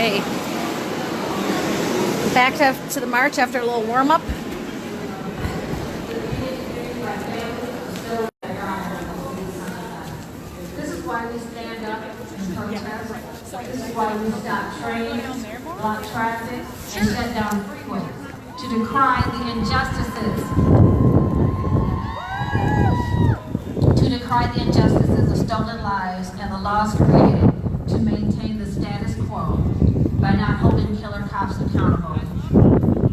Okay. Back to the march after a little warm-up. This is why we stand up and protest. This is why we stop trains, block traffic, and shut down freeways to decry the injustices. To decry the injustices of stolen lives and the laws created to maintain the status quo by not holding killer cops accountable.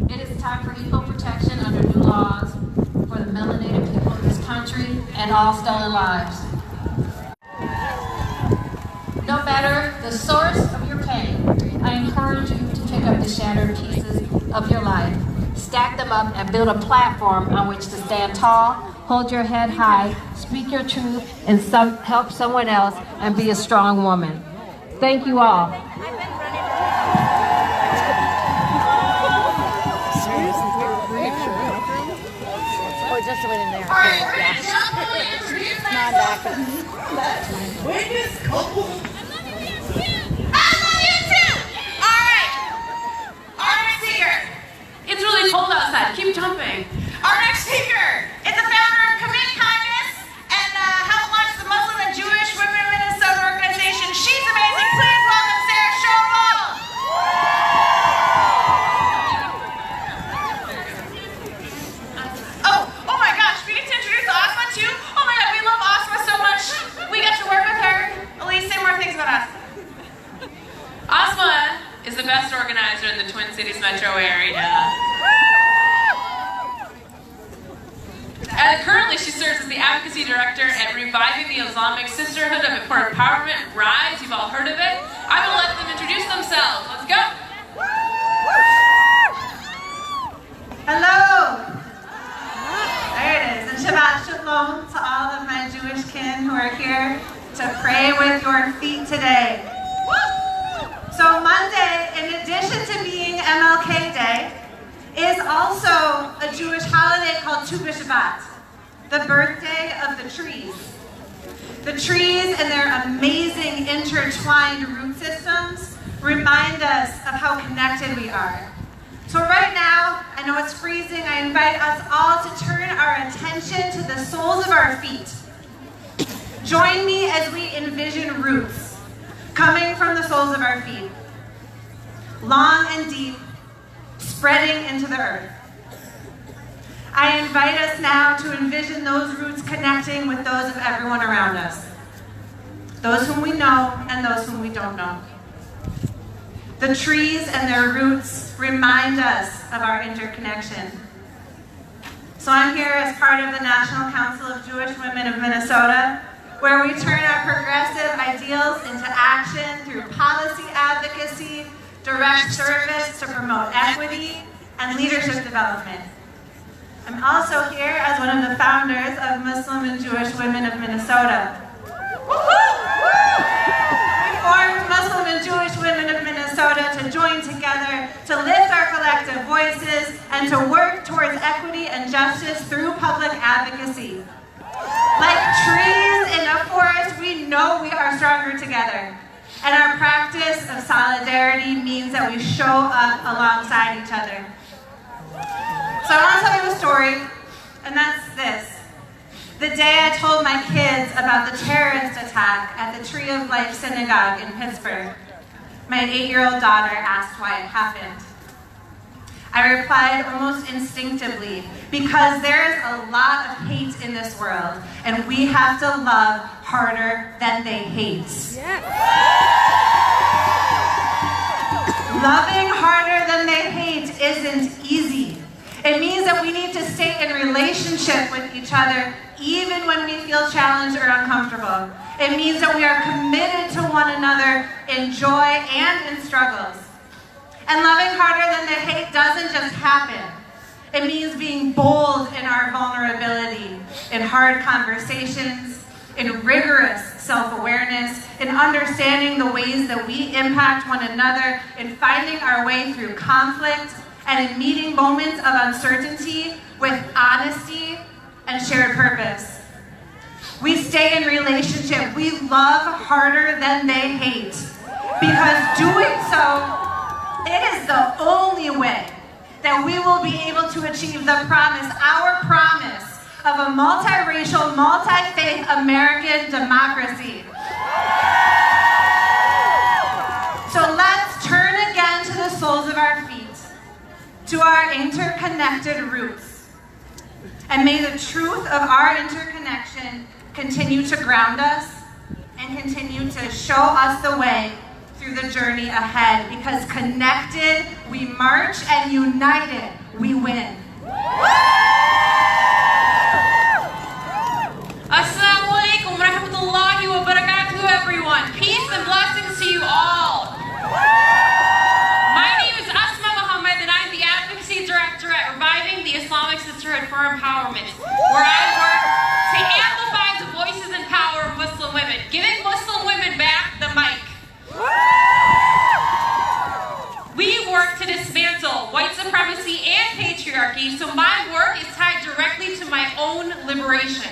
It is time for equal protection under new laws for the melanated people of this country and all stolen lives. No matter the source of your pain, I encourage you to pick up the shattered pieces of your life, stack them up, and build a platform on which to stand tall, hold your head high, speak your truth, and help someone else, and be a strong woman. Thank you all. Oh, just went in there. All right, we're going to jump and introduce ourselves. Witness couple. I love you too. All right. Our next speaker. It's really cold outside. Keep jumping. Our next speaker is the founder of Commit Kindness and helped launch the Muslim and Jewish Women of Minnesota organization. She's amazing. Please welcome Sarah Schobel. Oh my gosh, we get to introduce Asma too? Oh my god, we love Asma so much. We get to work with her. Elise, say more things about Asma. Asma is the best organizer in the Twin Cities metro area. Currently, she serves as the advocacy director at Reviving the Islamic Sisterhood of Empowerment Rise. You've all heard of it. I will let them introduce themselves. Let's go. Hello. There it is. And Shabbat Shalom to all of my Jewish kin who are here to pray with your feet today. So Monday, in addition to being MLK Day, is also a Jewish holiday called Tu B'Shabbat, the birthday of the trees. The trees and their amazing intertwined root systems remind us of how connected we are. So right now, I know it's freezing, I invite us all to turn our attention to the soles of our feet. Join me as we envision roots coming from the soles of our feet, long and deep, spreading into the earth. I invite us now to envision those roots connecting with those of everyone around us, those whom we know and those whom we don't know. The trees and their roots remind us of our interconnection. So I'm here as part of the National Council of Jewish Women of Minnesota, where we turn our progressive ideals into action through policy advocacy, direct service to promote equity, and leadership development. I'm also here as one of the founders of Muslim and Jewish Women of Minnesota. We formed Muslim and Jewish Women of Minnesota to join together, to lift our collective voices, and to work towards equity and justice through public advocacy. Like trees in a forest, we know we are stronger together. And our practice of solidarity means that we show up alongside each other. So I want to tell you a story, and that's this. The day I told my kids about the terrorist attack at the Tree of Life Synagogue in Pittsburgh, my 8-year-old daughter asked why it happened. I replied almost instinctively, because there is a lot of hate in this world, and we have to love harder than they hate. Yeah. Loving harder than they hate isn't easy. It means that we need to stay in relationship with each other even when we feel challenged or uncomfortable. It means that we are committed to one another in joy and in struggles. And loving harder than they hate doesn't just happen. It means being bold in our vulnerability, in hard conversations, in rigorous self-awareness, in understanding the ways that we impact one another, in finding our way through conflict, and in meeting moments of uncertainty with honesty and shared purpose. We stay in relationship. We love harder than they hate. because doing so, it is the only way that we will be able to achieve the promise, our promise, of a multiracial, multi-faith American democracy. So let's turn again to the soles of our feet, to our interconnected roots. And may the truth of our interconnection continue to ground us and continue to show us the way through the journey ahead, because connected we march and united we win. Assalamu alaikum wa rahmatullahi wa barakatuh, everyone. Peace and blessings to you all. My name is Asma Muhammad, and I'm the Advocacy Director at Reviving the Islamic Sisterhood for Empowerment, where I work to amplify the voices and power of Muslim women, giving Muslim women back the mic. We work to dismantle white supremacy and patriarchy, so my work is tied directly to my own liberation.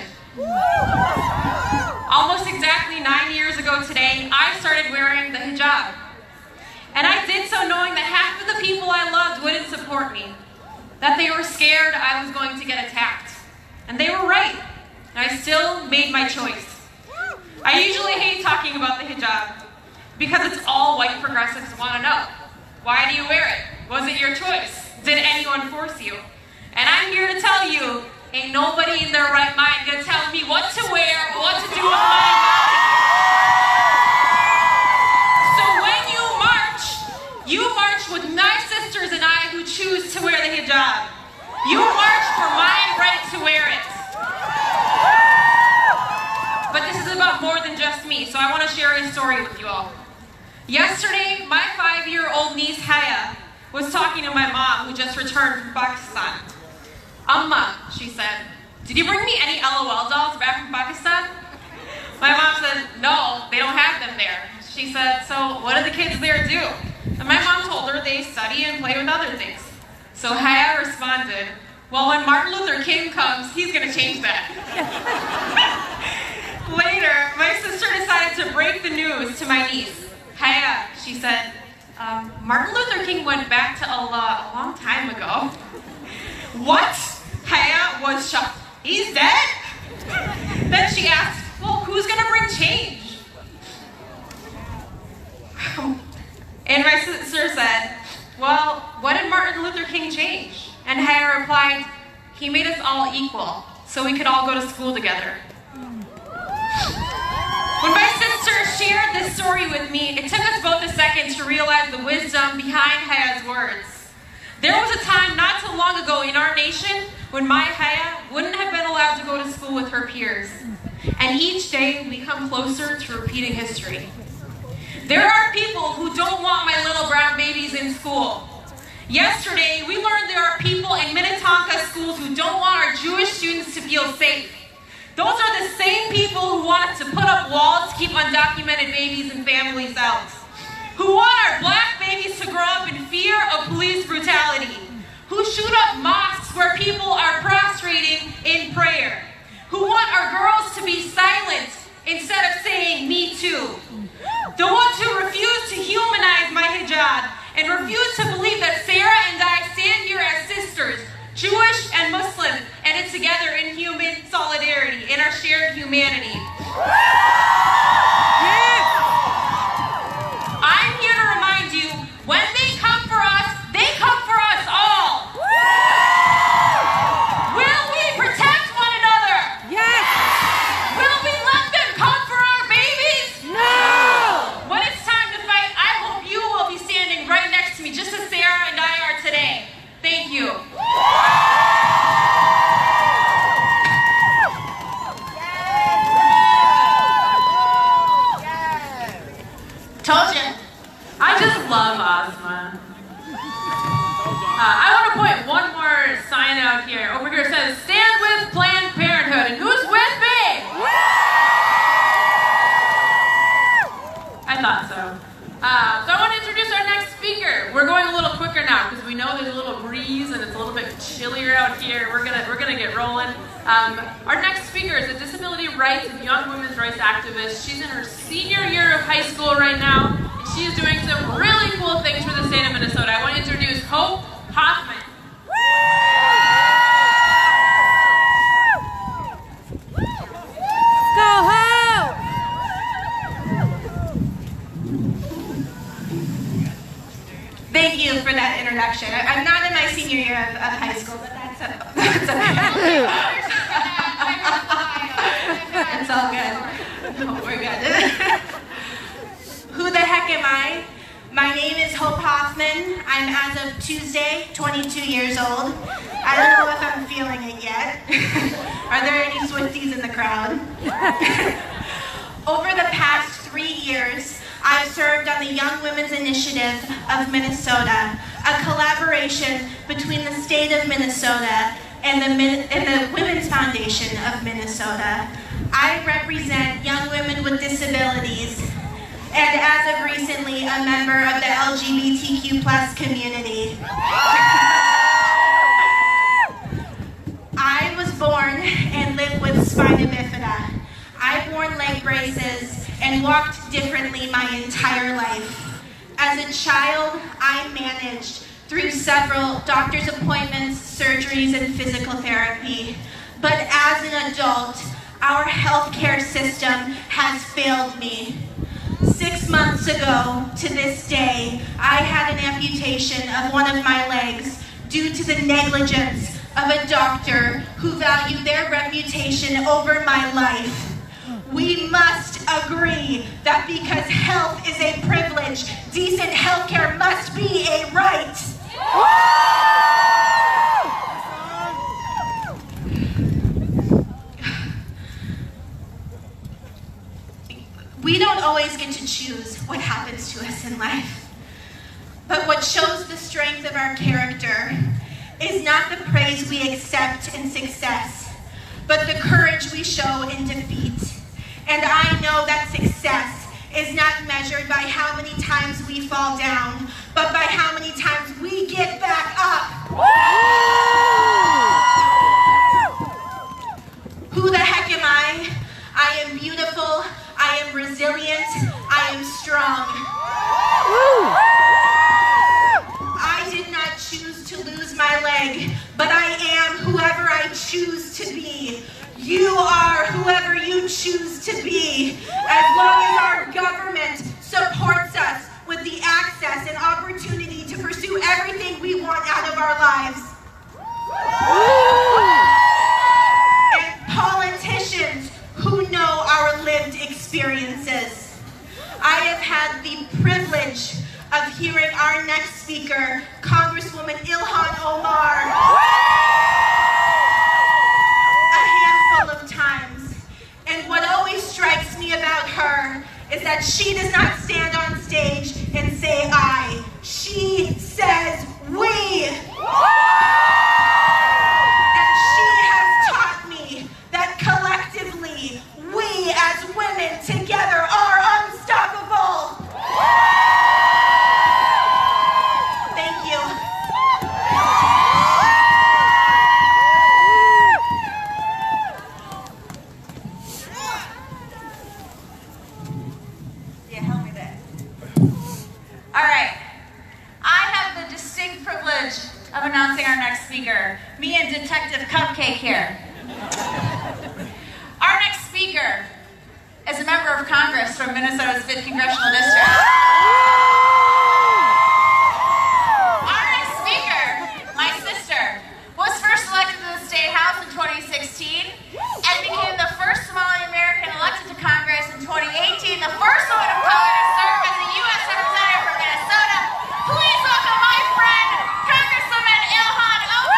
Almost exactly 9 years ago today, I started wearing the hijab. And I did so knowing that half of the people I loved wouldn't support me, that they were scared I was going to get attacked. And they were right, and I still made my choice. I usually hate talking about the hijab, because it's all white progressives want to know. Why do you wear it? Was it your choice? Did anyone force you? And I'm here to tell you, ain't nobody in their right mind gonna tell me what to wear or what to do with my body. So when you march with my sisters and I who choose to wear the hijab. You march for my right to wear it. But this is about more than just me, so I want to share a story with you all. Yesterday, my 5-year-old niece, Haya, was talking to my mom, who just returned from Pakistan. Amma, she said, did you bring me any LOL dolls back from Pakistan? My mom said, no, they don't have them there. She said, so what do the kids there do? And my mom told her they study and play with other things. So Haya responded, well, when Martin Luther King comes, he's going to change that. Later, my sister decided to break the news to my niece. Haya, she said, Martin Luther King went back to Allah a long time ago. What? Haya was shocked. He's dead? Then she asked, well, who's going to bring change? And my sister said, well, what did Martin Luther King change? And Haya replied, he made us all equal, so we could all go to school together. When my sister shared this story with me, it took us both a second to realize the wisdom behind Haya's words. There was a time not too long ago in our nation when my Haya wouldn't have been allowed to go to school with her peers. And each day we come closer to repeating history. There are people who don't want my little brown babies in school. Yesterday, we learned there are people in Minnetonka schools who don't want our Jewish students to feel safe. Those are the same people who want us to put up walls to keep undocumented babies and families out. Who want our black babies to grow up in fear of police brutality. Who shoot up mosques where people are prostrating in prayer. Who want our girls to be silent instead of saying, me too. The ones who refuse to humanize my hijab and refuse to believe that Sarah and I stand here as sisters, Jewish and Muslim, and it's together in human solidarity, in our shared humanity. I'm here to remind you, when they come for us, they come for us all. Will we protect one another? Yes! Will we let them come for our babies? No! When it's time to fight, I hope you will be standing right next to me, just as Sarah and I are today. Thank you. Told you. I just love Asma. I want to point one more sign out here. Over here it says, stand with Planned Parenthood. And who's with me? I thought so. So I want to introduce our next speaker. We're going a little quicker now because we know there's a little breeze and it's a little bit chillier out here. We're gonna get rolling. Our next speaker is a disability rights and young women's rights activist. She's in her senior year of high school right now, and She is doing some really cool things for the state of Minnesota. I want to introduce Hope Hoffman. Thank you for that introduction. I'm not in my senior year of high school, but that's okay. It's all good. Oh, we're good. Who the heck am I? My name is Hope Hoffman. I'm, as of Tuesday, 22 years old. I don't know if I'm feeling it yet. Are there any Swifties in the crowd? Over the past 3 years, I've served on the Young Women's Initiative of Minnesota, a collaboration between the state of Minnesota and the Women's Foundation of Minnesota. I represent young women with disabilities, and as of recently, a member of the LGBTQ+ community. I was born and live with spina bifida. I've worn leg braces and walked differently my entire life. As a child, I managed through several doctor's appointments, surgeries, and physical therapy. But as an adult, our healthcare system has failed me. 6 months ago to this day, I had an amputation of one of my legs due to the negligence of a doctor who valued their reputation over my life. We must agree that because health is a privilege, decent healthcare must be a right. We don't always get to choose what happens to us in life. But what shows the strength of our character is not the praise we accept in success, but the courage we show in defeat. And I know that success is not measured by how many times we fall down, but by how many times we get back up. Who the heck am I? I am beautiful, I am resilient, I am strong. I did not choose to lose my leg, but I am whoever I choose to be. You are whoever you choose to be, as long as our government supports us with the access and opportunity to pursue everything we want out of our lives. And politicians who know our lived experiences. I have had the privilege of hearing our next speaker, Congresswoman Ilhan Omar, times. And what always strikes me about her is that she does not stand on stage and say I. She says we. And she has taught me that collectively, we as women together are unstoppable. Thank you. All right, I have the distinct privilege of announcing our next speaker, me and Detective Cupcake here. Our next speaker is a member of Congress from Minnesota's 5th Congressional District. Our next speaker, my sister, was first elected to the State House in 2016 and became the first Somali American elected to Congress in 2018, the first woman of color to serve as a U.S. representative from Minnesota. Please welcome my friend, Congresswoman Ilhan Omar!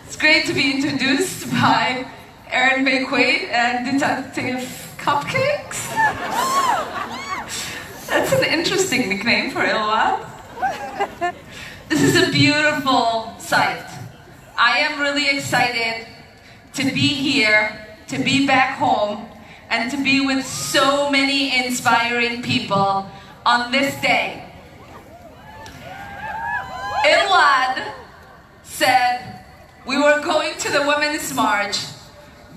It's great to be introduced by Aaron Bakeway and Detective Cupcakes. That's an interesting nickname for Ilhan. This is a beautiful sight. I am really excited to be here, to be back home, and to be with so many inspiring people on this day. Ilwad said we were going to the Women's March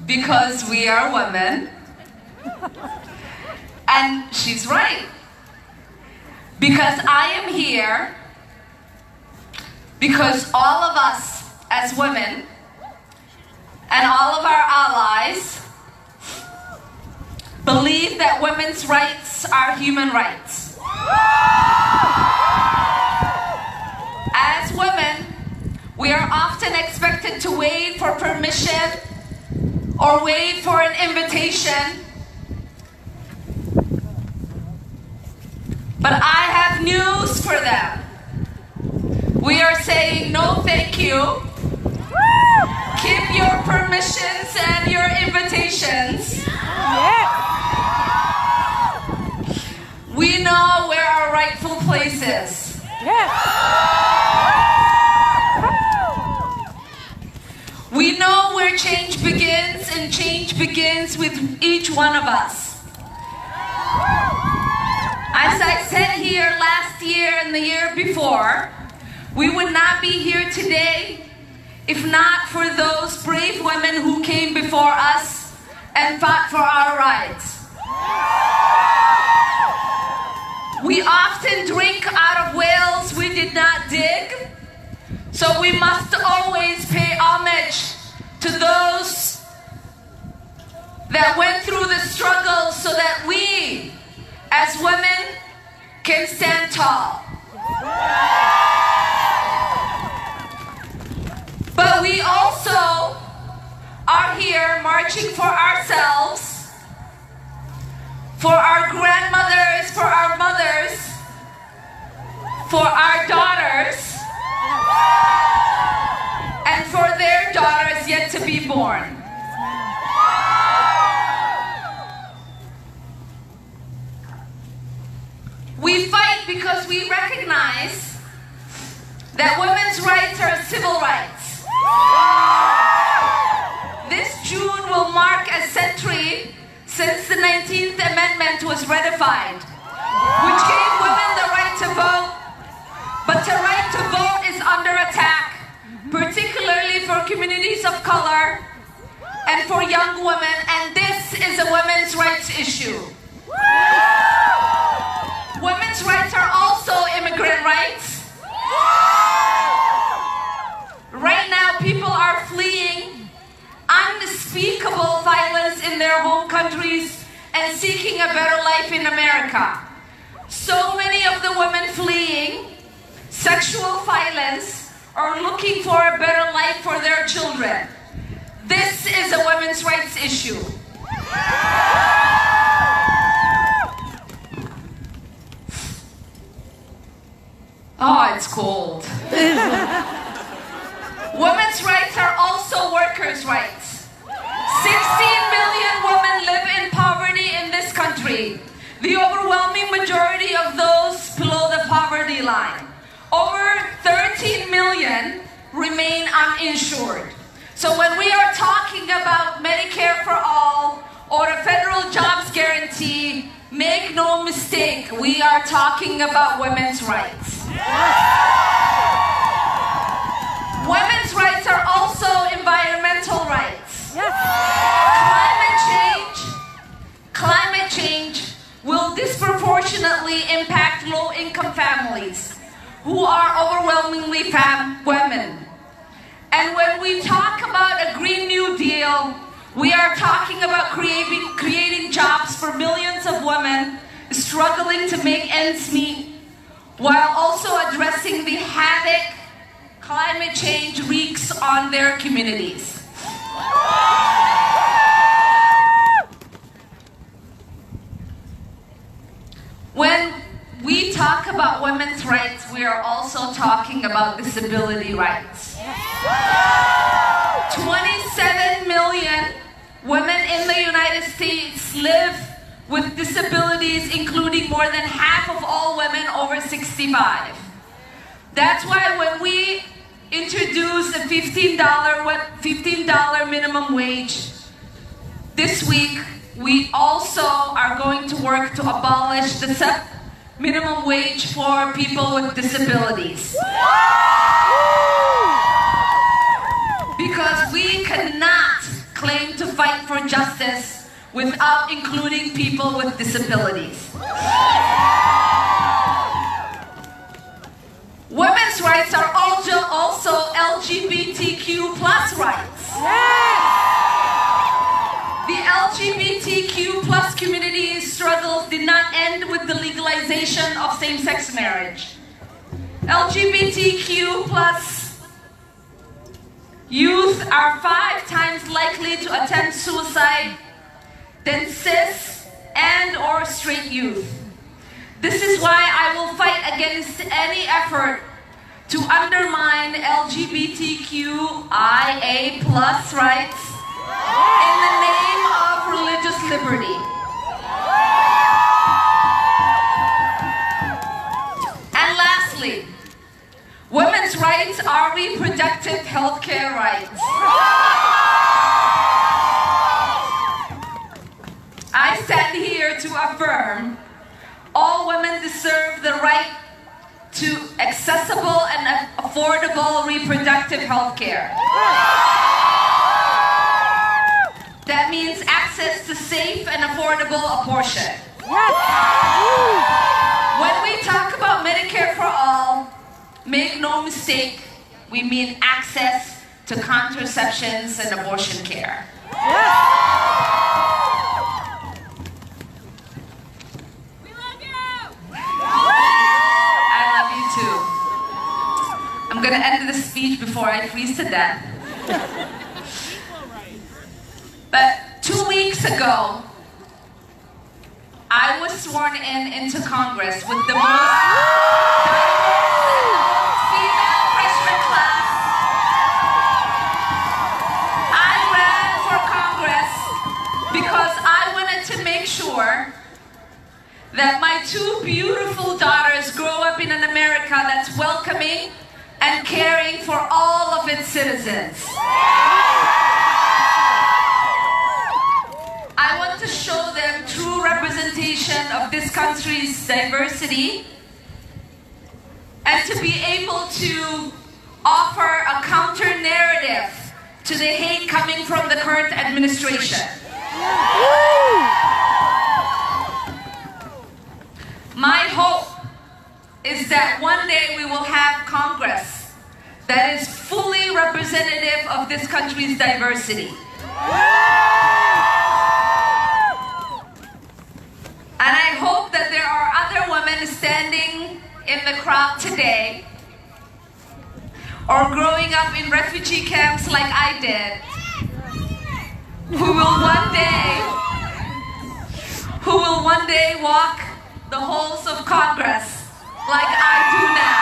because we are women. And she's right. Because I am here because all of us as women and all of our allies believe that women's rights are human rights. As women, we are often expected to wait for permission or wait for an invitation. But I have news for them. We are saying no thank you. Keep your permissions and your invitations. We know where our rightful place is. We know where change begins, and change begins with each one of us. As I said here last year and the year before, we would not be here today if not for those brave women who came before us and fought for our rights. We often drink out of wells we did not dig, so we must always pay homage to those that went through the struggle so that we, as women, can stand tall. But we also are here marching for ourselves, for our grandmothers, for our mothers, for our daughters, and for their daughters yet to be born. We fight because we recognize that women's rights are civil rights. This June will mark a century since the 19th Amendment was ratified, which gave women the right to vote. But the right to vote is under attack, particularly for communities of color and for young women, and this is a women's rights issue. Women's rights are also immigrant rights. Right now, people are fleeing unspeakable violence in their home countries and seeking a better life in America. So many of the women fleeing sexual violence are looking for a better life for their children. This is a women's rights issue. Oh, it's cold. Women's rights are also workers' rights. 16 million women live in poverty in this country. The overwhelming majority of those below the poverty line. Over 13 million remain uninsured. So when we are talking about Medicare for all or a federal jobs guarantee, make no mistake, we are talking about women's rights. Women's rights are also environmental rights. Climate change will disproportionately impact low-income families who are overwhelmingly women. And when we talk about a Green New Deal, we are talking about creating jobs for millions of women struggling to make ends meet, while also addressing the havoc climate change wreaks on their communities. When we talk about women's rights, we are also talking about disability rights. 27 million women in the United States live with disabilities, including more than half of all women over 65. That's why when we introduced a $15 minimum minimum wage. This week, we also are going to work to abolish the minimum wage for people with disabilities. Because we cannot claim to fight for justice without including people with disabilities. Women's rights are also LGBTQ plus rights. The LGBTQ plus community's struggles did not end with the legalization of same-sex marriage. LGBTQ plus youth are 5 times likely to attempt suicide than cis and or straight youth. This is why I will fight against any effort to undermine LGBTQIA plus rights in the name of religious liberty. And lastly, women's rights are reproductive health care rights. I stand here to affirm all women deserve the right to accessible and affordable reproductive health care. That means access to safe and affordable abortion. When we talk about Medicare for all, make no mistake, we mean access to contraceptions and abortion care. I'm going to end this speech before I freeze to death. But 2 weeks ago, I was sworn into Congress with the most diverse female freshman class. I ran for Congress because I wanted to make sure that my 2 beautiful daughters grow up in an America that's welcoming and caring for all of its citizens. I want to show them true representation of this country's diversity and to be able to offer a counter narrative to the hate coming from the current administration. My hope is that one day we will have Congress that is fully representative of this country's diversity. And I hope that there are other women standing in the crowd today or growing up in refugee camps like I did, who will one day walk the halls of Congress like I do now.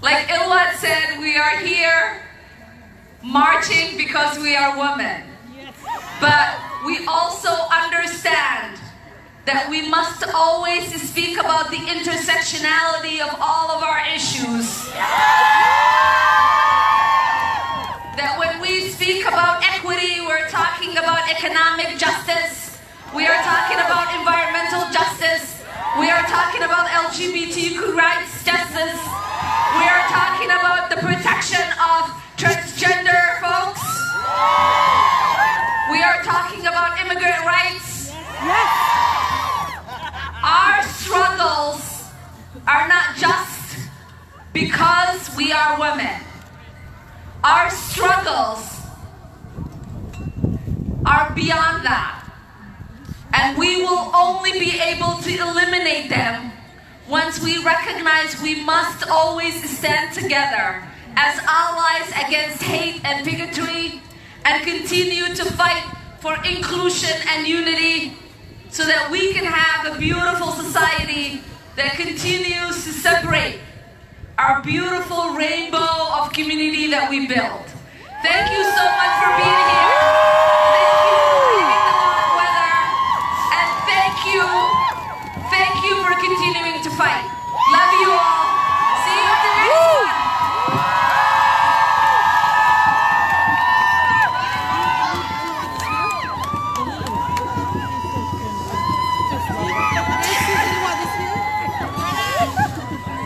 Like Ilwat said, we are here marching because we are women. But we also understand that we must always speak about the intersectionality of all of our issues. That when we speak about equity, we're talking about economic justice. We are talking about environmental justice. We are talking about LGBTQ rights justice. We are talking about the protection of transgender folks. We are talking about immigrant rights. Our struggles are not just because we are women. Our struggles are beyond that. And we will only be able to eliminate them once we recognize we must always stand together as allies against hate and bigotry and continue to fight for inclusion and unity so that we can have a beautiful society that continues to separate our beautiful rainbow of community that we built. Thank you so much for being here. Thank you for braving the hot weather. And thank you for continuing to fight. Love you all. See you at the next one.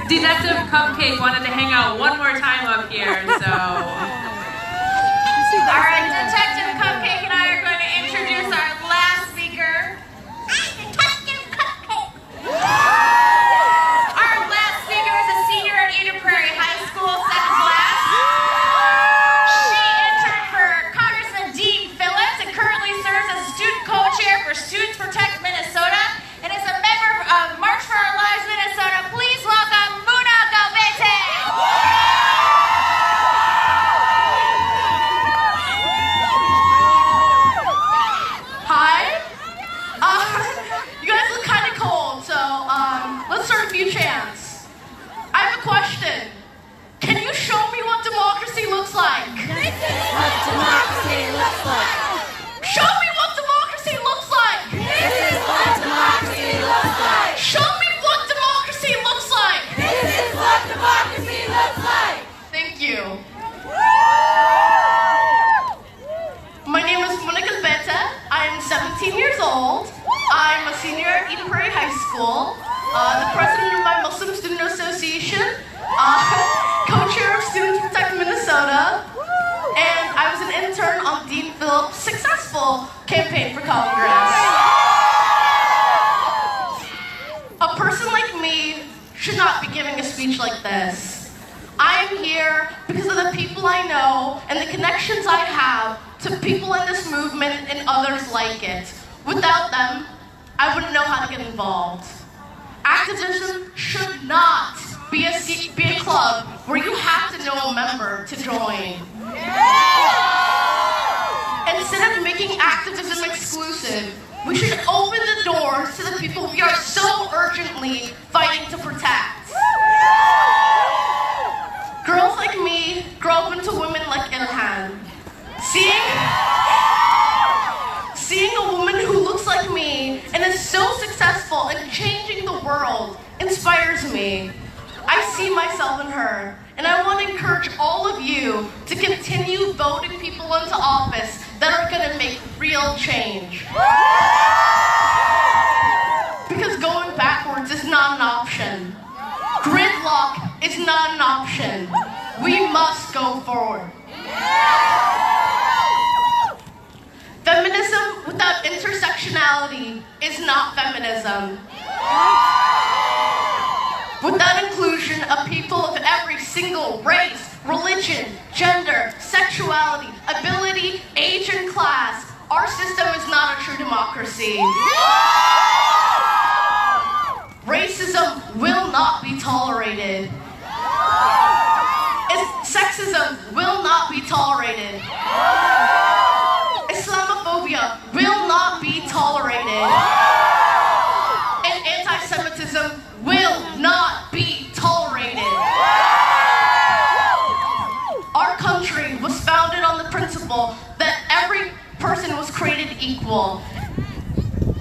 Detective Cupcake wanted to hang out one more time up here, so. All right, Detective Cupcake and I are going to introduce our last speaker. Detective Cupcake. Our last speaker is a senior at Eden Prairie High School, second class. She interned for Congressman Dean Phillips and currently serves as student co-chair for Students Protect Minnesota and is a member of March for Our Lives Minnesota. Please welcome Muna Galvete. Hi. You guys look kind of cold, so let's start a few chants. I have a question. Can you show me what democracy looks like? This is what democracy looks like. Show me what democracy looks like. This is what democracy looks like. Show me what democracy looks like. This is what democracy looks like. Thank you. My name is Monica Beta. I am 17 years old. I'm a senior at Eden Prairie High School, the president of my Muslim Student Association, co-chair of Students Protect Minnesota, and I was an intern on Dean Phillips' successful campaign for Congress. A person like me should not be giving a speech like this. I am here because of the people I know and the connections I have to people in this movement and others like it. Without them, I wouldn't know how to get involved. Activism should not be a club where you have to know a member to join. Instead of making activism exclusive, we should open the doors to the people we are so urgently fighting to protect. Girls like me grow up into women like Ilhan. Seeing a woman who looks like me and is so successful in changing the world inspires me. I see myself in her, and I want to encourage all of you to continue voting people into office that are going to make real change. Because going backwards is not an option. Gridlock is not an option. We must go forward. Feminism without intersectionality is not feminism. Without inclusion of people of every single race, religion, gender, sexuality, ability, age, and class, our system is not a true democracy. Racism will not be tolerated. Sexism will not be tolerated. Islamophobia will not be tolerated. And anti-Semitism will not be tolerated. Our country was founded on the principle that every person was created equal.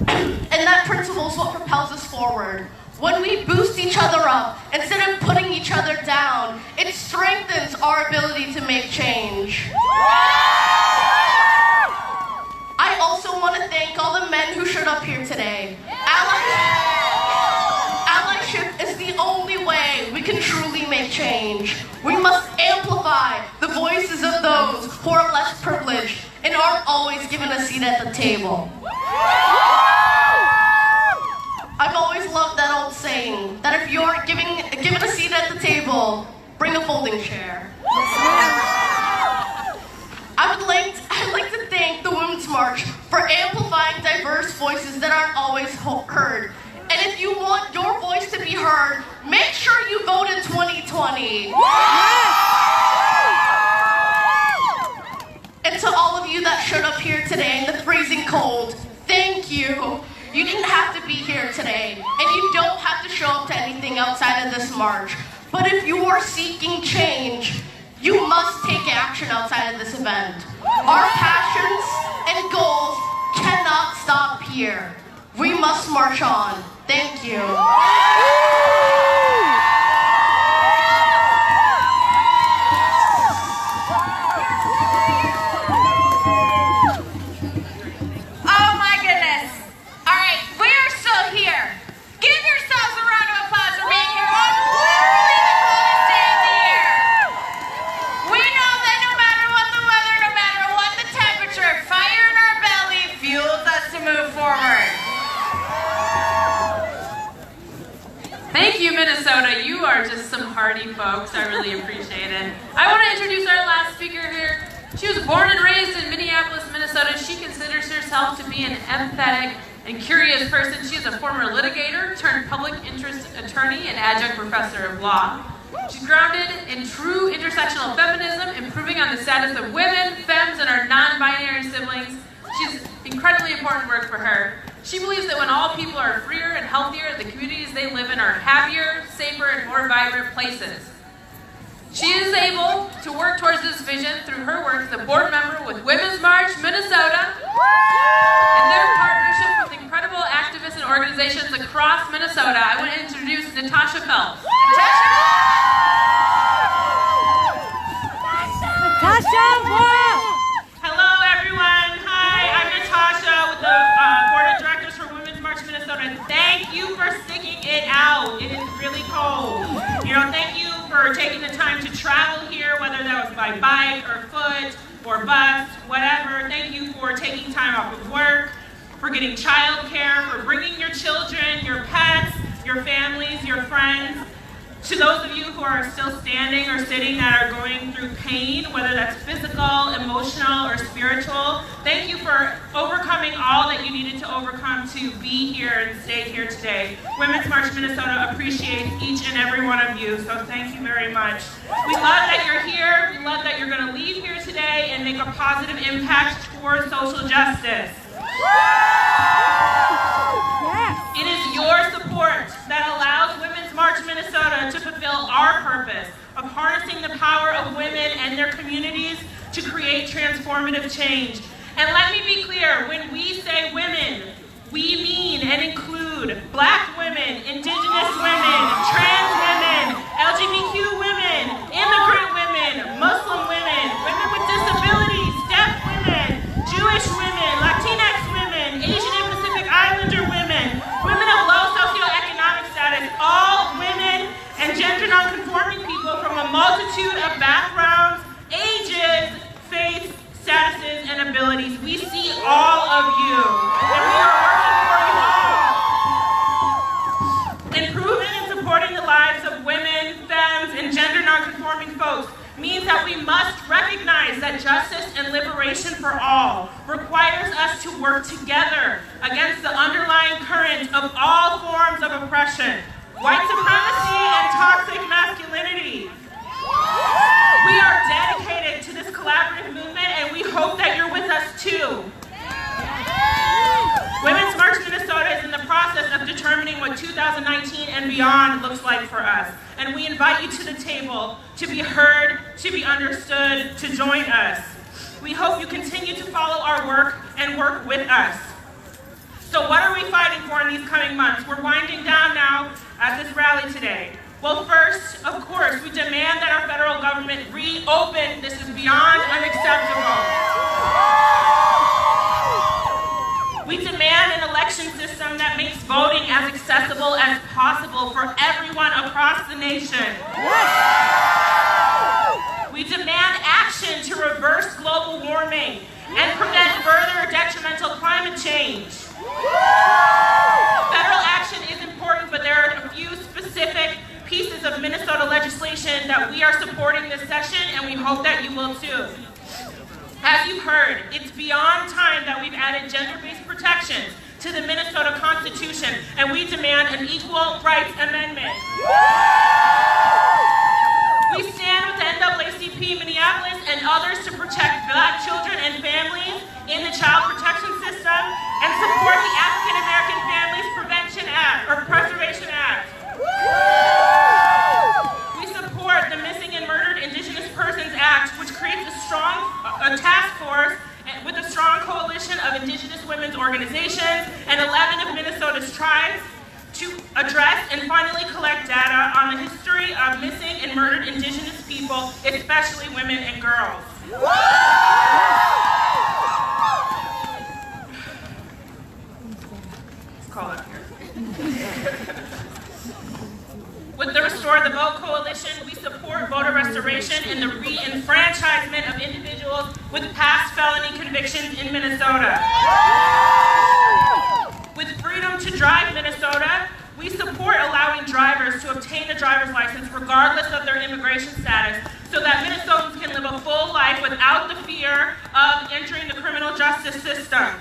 And that principle is what propels us forward. When we boost each other up, instead of putting each other down, it strengthens our ability to make change. I also want to thank all the men who showed up here today. Allyship is the only way we can truly make change. We must amplify the voices of those who are less privileged and aren't always given a seat at the table. I've always loved that old saying, that if you're given a seat at the table, bring a folding chair. I'd like to thank the Women's March for amplifying diverse voices that aren't always heard. And if you want your voice to be heard, make sure you vote in 2020. And to all of you that showed up here today in the freezing cold, thank you. You didn't have to be here today, and you don't have to show up to anything outside of this march. But if you are seeking change, you must take action outside of this event. Our passions and goals cannot stop here. We must march on. Thank you. Thank you, Minnesota. You are just some hardy folks. I really appreciate it. I want to introduce our last speaker here. She was born and raised in Minneapolis, Minnesota. She considers herself to be an empathetic and curious person. She is a former litigator turned public interest attorney and adjunct professor of law. She's grounded in true intersectional feminism, improving on the status of women, femmes, and our non-binary siblings. She's incredibly important work for her. She believes that when all people are freer and healthier, the communities they live in are happier, safer, and more vibrant places. She is able to work towards this vision through her work as a board member with Women's March Minnesota and their partnership with incredible activists and organizations across Minnesota. I want to introduce Natasha Phelps. Hello, everyone. Hi, I'm Natasha with the Board of Directors for Women's March Minnesota. Thank you for sticking it out. It is really cold. Thank you for taking the time to travel here, whether that was by bike or foot or bus, whatever. Thank you for taking time off of work, for getting childcare, for bringing your children, your pets, your families, your friends. To those of you who are still standing or sitting that are going through pain, whether that's physical, emotional, or spiritual, thank you for overcoming all that you needed to overcome to be here and stay here today. Women's March Minnesota appreciates each and every one of you, so thank you very much. We love that you're here. We love that you're going to leave here today and make a positive impact towards social justice. It is your support that allows Women's March Minnesota to fulfill our purpose of harnessing the power of women and their communities to create transformative change. And let me be clear, when we say women, we mean and include Black women, Indigenous women, trans women, LGBTQ women, immigrant women, Muslim women, women with disabilities, deaf women, Jewish women, Latinx women, Asian and Pacific Islander women, women of low socioeconomic status, all women and gender nonconforming people from a multitude of backgrounds, ages, faiths, statuses, and abilities. We see all of you, and we are working for you all. Improving and supporting the lives of women, femmes, and gender nonconforming folks means that we must recognize that justice and liberation for all requires us to work together against the underlying current of all forms of oppression, white supremacy, and toxic masculinity. We are dedicated to this collaborative movement, and we hope that you're with us too. Women's March Minnesota is in the process of determining what 2019 and beyond looks like for us. And we invite you to the table to be heard, to be understood, to join us. We hope you continue to follow our work and work with us. So what are we fighting for in these coming months? We're winding down now at this rally today. Well, first, of course, we demand that our federal government reopen. This is beyond unacceptable. We demand an election system that makes voting as accessible as possible for everyone across the nation. We demand action to reverse global warming and prevent further detrimental climate change. Federal action is important, but there are a few specific pieces of Minnesota legislation that we are supporting this session, and we hope that you will too. As you've heard, it's beyond time that we've added gender-based protections to the Minnesota Constitution, and we demand an Equal Rights Amendment. We stand with the NAACP Minneapolis and others to protect Black children and families in the child protection system and support the African American Families Preservation Act. We support the Missing and Murdered Indigenous Persons Act, which creates a task force with a strong coalition of Indigenous women's organizations and 11 of Minnesota's tribes to address and finally collect data on the history of missing and murdered Indigenous people, especially women and girls. Let's call up here. With the Restore the Vote Coalition, we support voter restoration and the re-enfranchisement of individuals with past felony convictions in Minnesota. With Freedom to Drive Minnesota, we support allowing drivers obtain a driver's license regardless of their immigration status so that Minnesotans can live a full life without the fear of entering the criminal justice system.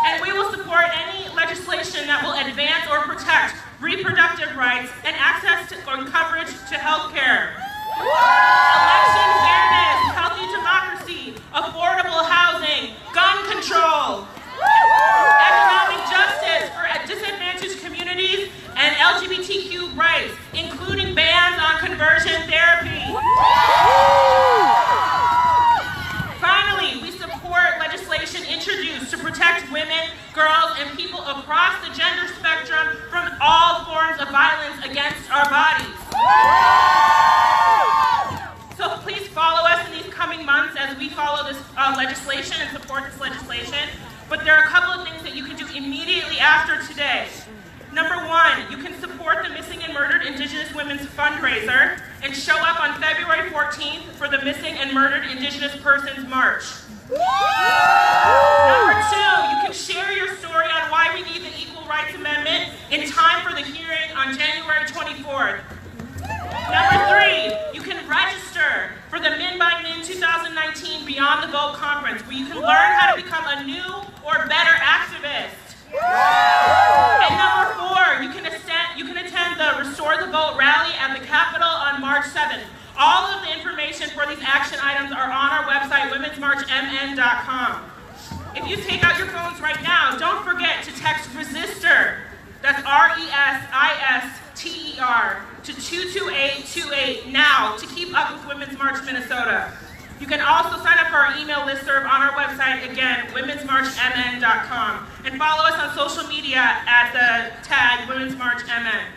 And we will support any legislation that will advance or protect reproductive rights and access to or coverage to health care. Election fairness, healthy democracy, affordable housing, gun control, economic justice for disadvantaged communities, and LGBTQ rights, including bans on conversion therapy. Finally, we support legislation introduced to protect women, girls, and people across the gender spectrum from all forms of violence against our bodies. So please follow us in these coming months as we follow this legislation and support this legislation. But there are a couple of things that you can do immediately after today. Number one, you can support the Missing and Murdered Indigenous Women's fundraiser and show up on February 14th for the Missing and Murdered Indigenous Persons March. Number two, you can share your story on why we need the Equal Rights Amendment in time for the hearing on January 24th. Number three, you can register for the Min by Min 2019 Beyond the Vote Conference, where you can learn how to become a new or better activist. And number four, you can attend the Restore the Vote rally at the Capitol on March 7th. All of the information for these action items are on our website, womensmarchmn.com. If you take out your phones right now, don't forget to text RESISTER, that's RESISTER, to 22828 now to keep up with Women's March Minnesota. You can also sign up for our email listserv on our website, again, womensmarchmn.com. And follow us on social media at the tag Women's March MN.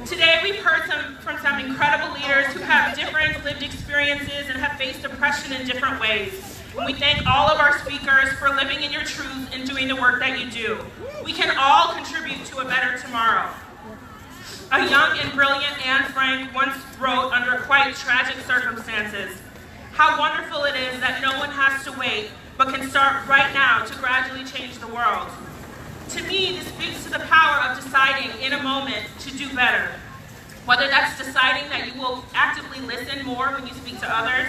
Today we've heard from some incredible leaders who have different lived experiences and have faced oppression in different ways. And we thank all of our speakers for living in your truth and doing the work that you do. We can all contribute to a better tomorrow. A young and brilliant Anne Frank once wrote under quite tragic circumstances, "How wonderful it is that no one has to wait, but can start right now to gradually change the world." To me, this speaks to the power of deciding in a moment to do better. Whether that's deciding that you will actively listen more when you speak to others,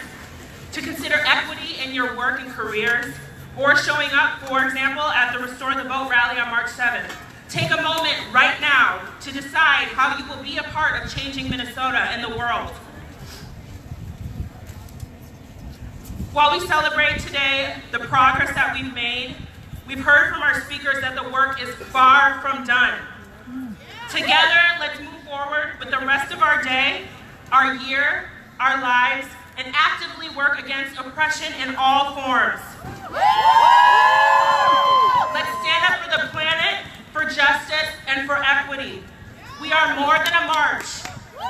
to consider equity in your work and careers, or showing up, for example, at the Restore the Vote rally on March 7th. Take a moment right now to decide how you will be a part of changing Minnesota and the world. While we celebrate today the progress that we've made, we've heard from our speakers that the work is far from done. Together, let's move forward with the rest of our day, our year, our lives, and actively work against oppression in all forms. Let's stand up for the planet, for justice, and for equity. We are more than a march,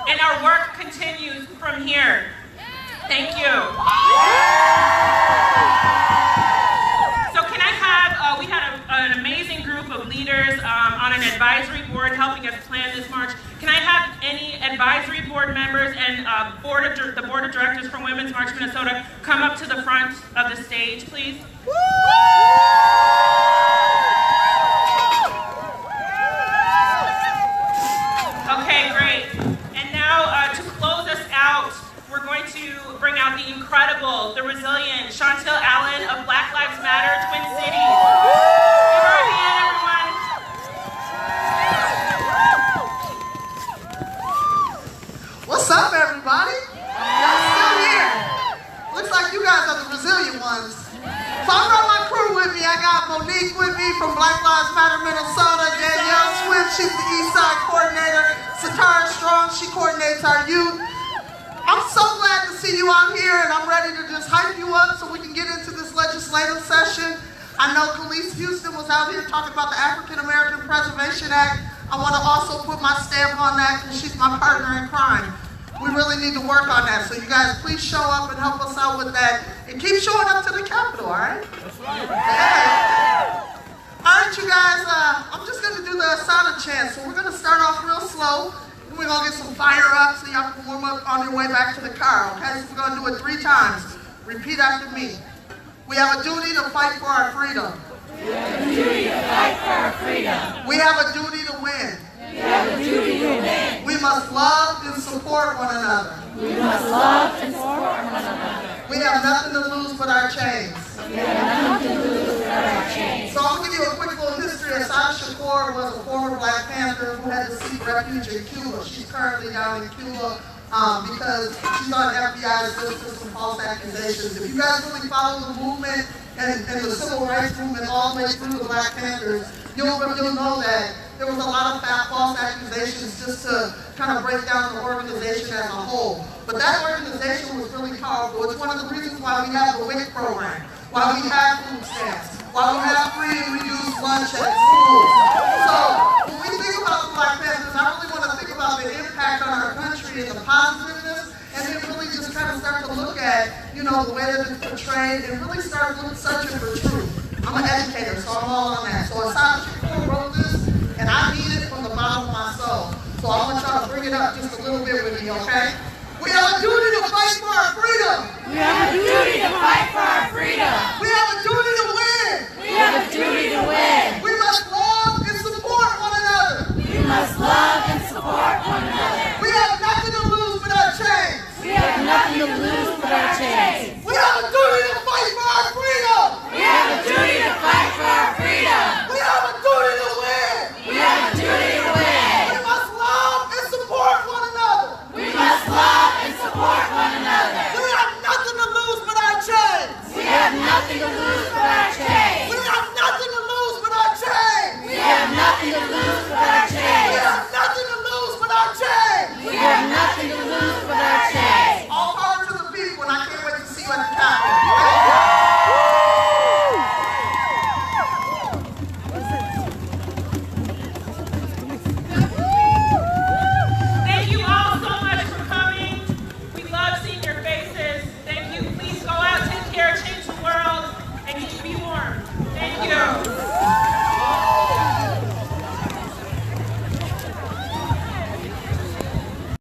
and our work continues from here. Thank you. So can I have, we had an amazing group of leaders on an advisory board helping us plan this march. Can I have any advisory board members and the board of directors from Women's March Minnesota come up to the front of the stage, please? Okay, great. And now to close us out, we're going to bring out the incredible, the resilient Chantel Allen of Black Lives Matter, Twin Cities. Give her a hand, everyone. What's up, everybody? Y'all still here? Looks like you guys are the resilient ones. So I brought my crew with me. I got Monique with me from Black Lives Matter Minnesota. Danielle Swift, she's the East Side coordinator. Satara Strong, she coordinates our youth. I'm so glad to see you out here, and I'm ready to just hype you up so we can get into this legislative session. I know Khalees Houston was out here talking about the African American Preservation Act. I want to also put my stamp on that because she's my partner in crime. We really need to work on that. So you guys please show up and help us out with that. And keep showing up to the Capitol, all right? That's right. Yeah. All right, you guys, I'm just going to do the Asada chant. So we're going to start off real slow. And we're going to get some fire up so y'all can warm up on your way back to the car, okay? So we're going to do it 3 times. Repeat after me. We have a duty to fight for our freedom. We have a duty to fight for our freedom. We have a duty to win. We support one another. We must love and support one another. We have nothing to lose but our chains. We have nothing to lose but our chains. So I'm going to give you a quick little history. Assata Shakur was a former Black Panther who had to seek refuge in Cuba. She's currently down in Cuba because she's on FBI's list for some false accusations. If you guys really follow the movement and the civil rights movement all the way through the Black Panthers, you'll know that there was a lot of false accusations just to kind of break down the organization as a whole. But that organization was really powerful. It's one of the reasons why we have the WIC program, why we have food stamps, why we have free and reduced lunch at schools. So when we think about the Black Panthers, I really want to think about the impact on our country and the positiveness, and then really just kind of start to look at, you know, the way that it's portrayed and really start searching for truth. I'm an educator, so I'm all on that. So Assata Shakur wrote this, and I mean it from the bottom of my soul. So I want y'all to bring it up just a little bit with me, okay? We have a duty to fight for our freedom. We have a duty to fight for our freedom. We have a duty to win. We have a duty to win. We must love and support one another. We must love and support one another. We have nothing to lose but our chains. We have nothing to lose but our chains.